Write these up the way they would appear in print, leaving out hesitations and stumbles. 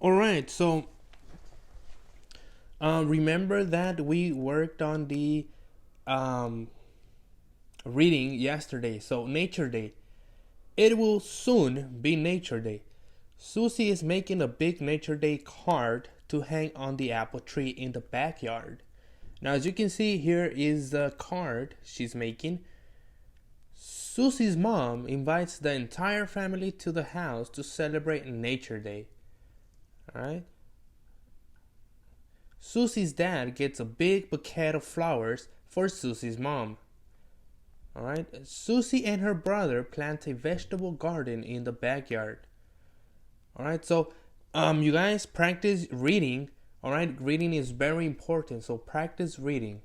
All right, so remember that we worked on the um, reading yesterday. So, Nature Day. It will soon be Nature Day. Susie is making a big Nature Day card to hang on the apple tree in the backyard. Now, as you can see, here is the card she's making. Susie's mom invites the entire family to the house to celebrate Nature Day. Alright? Susie's dad gets a big bouquet of flowers for Susie's mom. Alright? Susie and her brother plant a vegetable garden in the backyard. Alright, so you guys practice reading. Alright, reading is very important, so practice reading.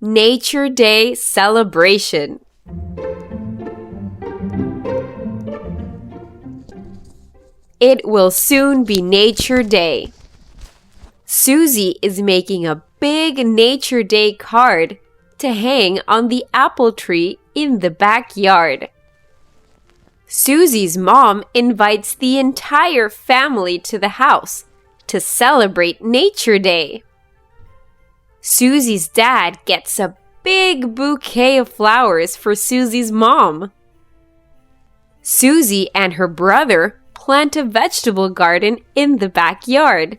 Nature Day celebration. It will soon be Nature Day. Susie is making a big Nature Day card to hang on the apple tree in the backyard. Susie's mom invites the entire family to the house to celebrate Nature Day. Susie's dad gets a big bouquet of flowers for Susie's mom. Susie and her brother plant a vegetable garden in the backyard.